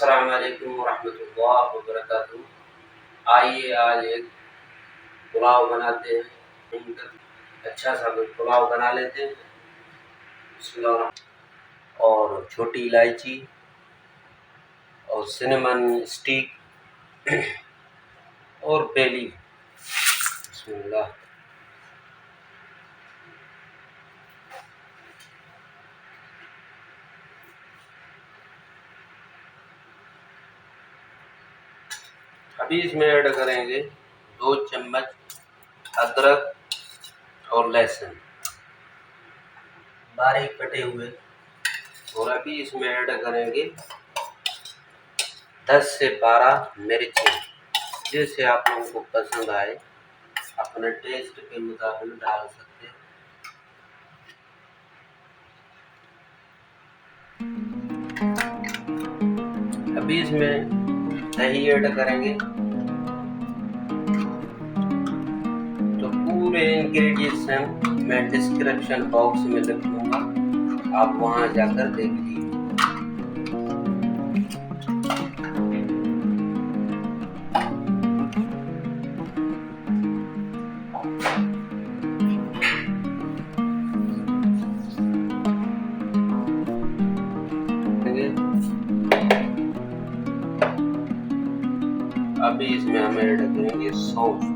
अस्सलाम वालेकुम रहमतुल्लाह व बरकातहू। आइए आज एक पुलाव बनाते हैं। अच्छा सा कोई पुलाव बना लेते हैं। बिस्मिल्लाह। और छोटी इलायची और सिनेमन स्टिक और बेली। बिस्मिल्लाह। अभी इसमें ऐड करेंगे 2 चम्मच अदरक और लहसुन बारीक कटे हुए। और अभी इसमें ऐड करेंगे 10 से 12 मिर्चें, जैसे आप लोगों को पसंद आए अपने टेस्ट के मुताबिक डाल सकते हैं। अभी इसमें दही ऐड करेंगे। तो पूरे इंग्रेडिएंट्स मैं डिस्क्रिप्शन बॉक्स में लिख दूंगा, आप वहां जाकर देख लीजिए। अभी इसमें हम ऐड करेंगे सौंफ।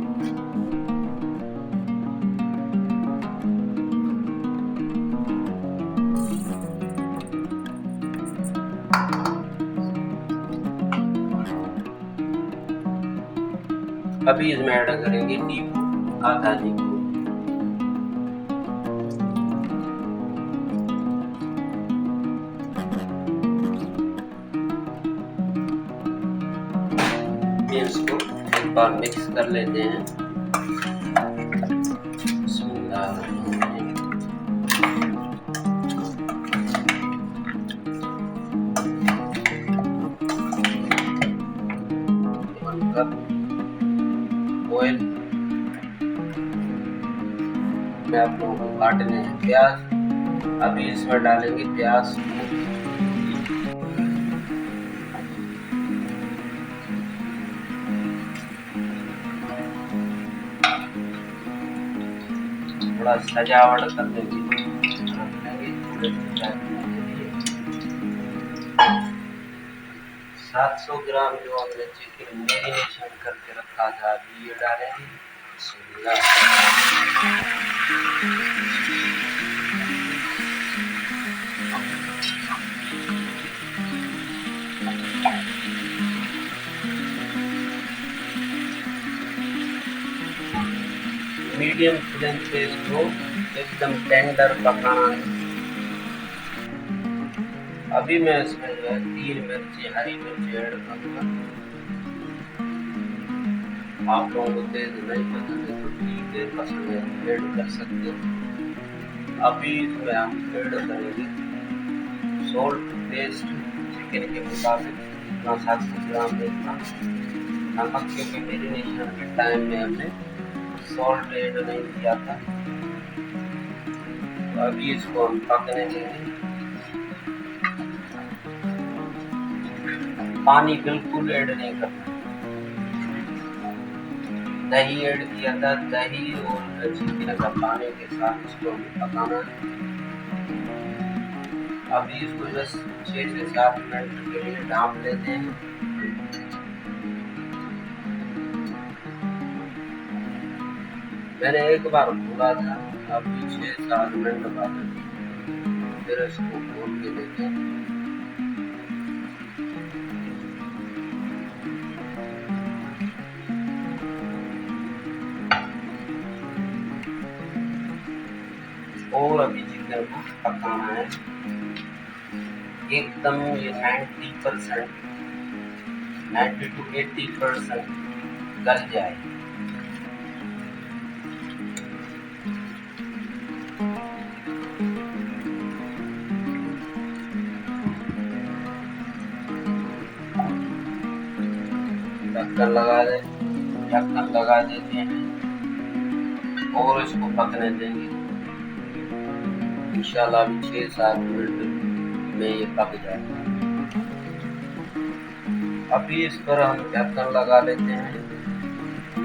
अभी इसमें ऐड करेंगे नींबू, आधा नींबू। इसको एक बार मिक्स कर लेते हैं। ऑयल में आप लोगों को काटने हैं प्याज। अभी इसमें डालेंगे प्याज। थोड़ा सजावट कर देंगे। 700 ग्राम जो हमने चिकन मैरिनेशन करके रखा था अभी ये डालेंगे। मीडियम फ्लेम पे इसको एकदम टेंडर पकाना है। अभी मैं इसमें 3 मिर्ची हरी मिर्ची ऐड करूँगा। आप लोगों को तेज नहीं पसंद है तो ठीक है, पसंद है ऐड कर सकते हो। अभी इसमें हम ऐड करेंगे सॉल्ट पेस्ट चिकन के मुताबिक, 700 ग्राम देखना। नमक क्योंकि मैरिनेशन के टाइम में हमने सॉल्ट ऐड नहीं किया था। तो अभी इसको हम पकने देंगे। पानी बिल्कुल ऐड नहीं करना। दही ऐड किया था, दही और चिकन का पानी के साथ इसको पकाना है। अभी इसको बस 6 से 7 मिनट के लिए ढाँप लेते हैं। मैंने एक बार भूला था, अभी 6-7 मिनट बाद फिर इसको खोल के देखें। और अभी चिकन को पकाना है एकदम ये 90% 90 to 80% गल जाए। ढक्कन लगा देते हैं और इसको पकने देंगे। इंशाल्लाह अभी 6-7 मिनट में ये पक जाएगा। अभी इस पर हम ढक्कन लगा लेते हैं।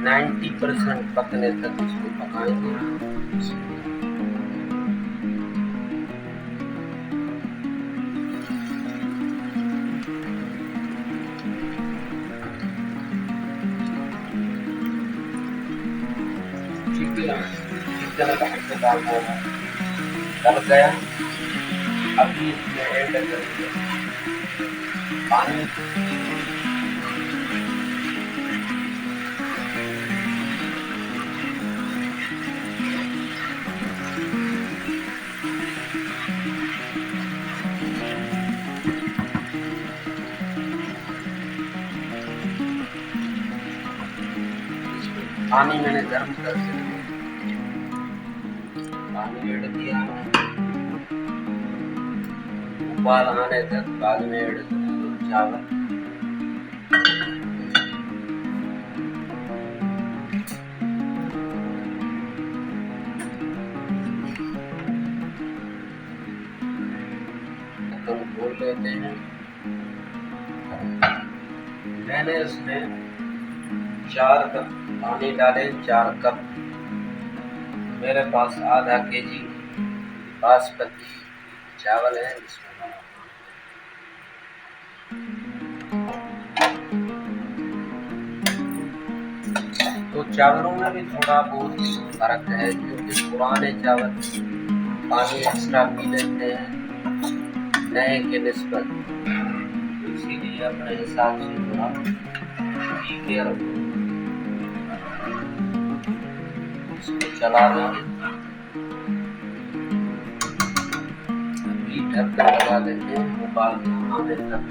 90% पकने तक इसको पकाएंगे। चिकन गल गया। अभी इसमें ऐड करेंगे पानी। पानी मैंने गर्म कर दिया, पानी ऐड किया। उबाल आने तक बाद में ऐड करेंगे चावल। तो खोल लेते हैं। मैंने इसमें 4 कप पानी डाले। 4 कप मेरे पास आधा केजी बासमती चावल है। इसमें तो चावलों में भी थोड़ा बहुत फर्क है, क्योंकि पुराने चावल पानी एक्स्ट्रा पी लेते हैं नए के निस्बत, इसीलिए अपने हिसाब से थोड़ा पी के रखो। इसको चला देंगे। अभी ढक्कन लगा देते हैं उबाल आने तक।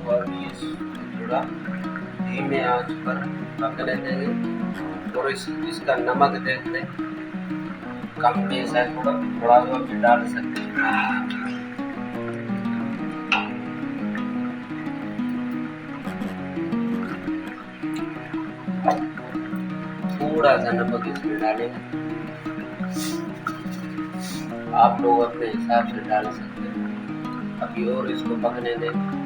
और थोड़ा धीमे आंच पर पकने देंगे। और इसका नमक देख लें, कम तेज है थोड़ा भी डाल सकते हैं। थोड़ा सा नमक इसमें डालेंगे, आप लोग अपने हिसाब से डाल सकते हैं। अभी और इसको पकने देंगे।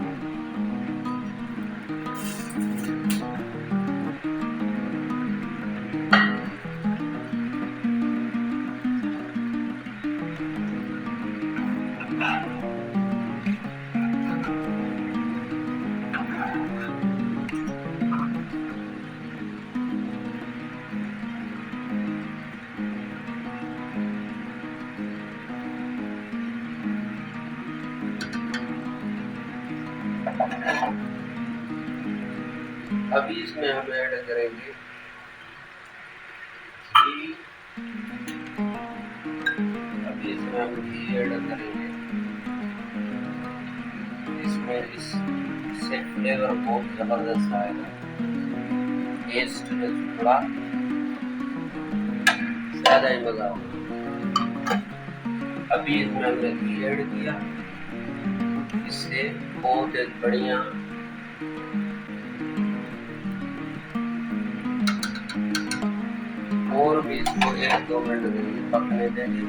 अभी इसमें हम ऐड करेंगे घी। अभी इसमें हम घी ऐड करेंगे। इसमें इससे फ्लेवर बहुत जबरदस्त आएगा, टेस्ट में थोड़ा ज्यादा ही मजा होगा। अभी इसमें हमने घी ऐड किया, इससे बहुत एक बढ़िया और भी इसको 1-2 मिनट पकने देंगे।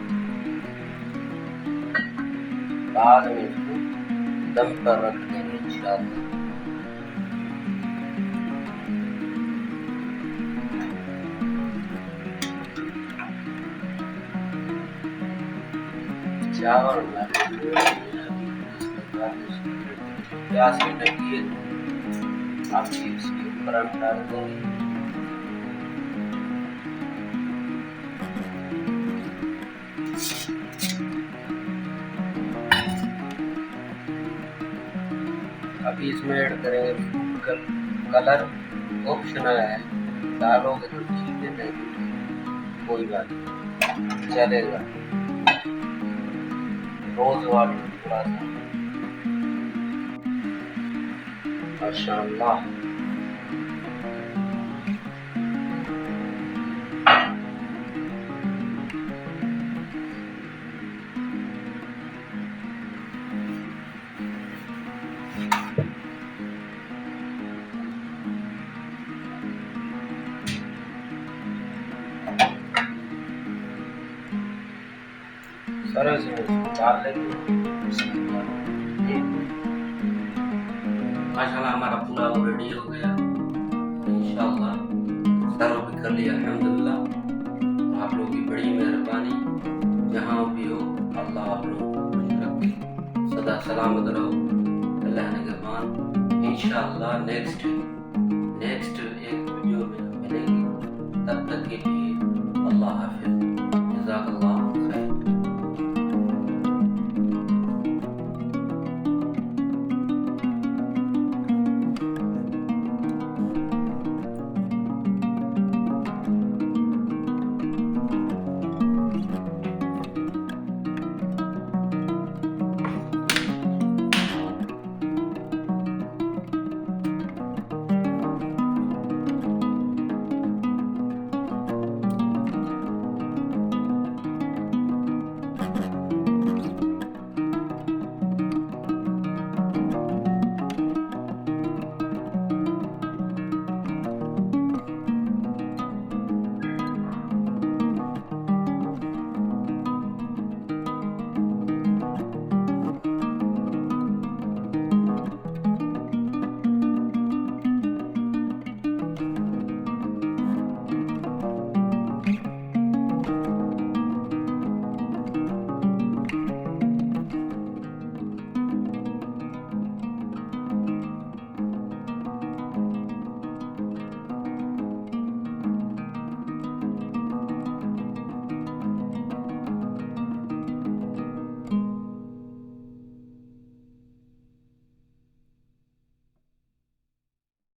बाद में इसको दम पर रख देंगे इंशाअल्लाह। चावल प्याज की लगी आप इसके ऊपर हम डाल देंगे। अभी इसमें ऐड करेंगे फूड कलर, ऑप्शनल है, डालोगे तो ठीक है, नहीं कोई बात नहीं चलेगा। रोज वाटर थोड़ा सा, माशाअल्लाह। करो इसमें डाल लेंगे। माशाल्लाह हमारा पुलाव रेडी हो गया, इंशाल्लाह सर्व भी कर लिया अल्हम्दुलिल्लाह। और आप लोगों की बड़ी मेहरबानी, जहाँ भी हो अल्लाह आप लोगों को खुश रखे, सदा सलामत रहो, अल्लाह निगहबान। इंशाल्लाह नेक्स्ट एक वीडियो में मिलेंगे, तब तक के लिए अल्लाह हाफिज़।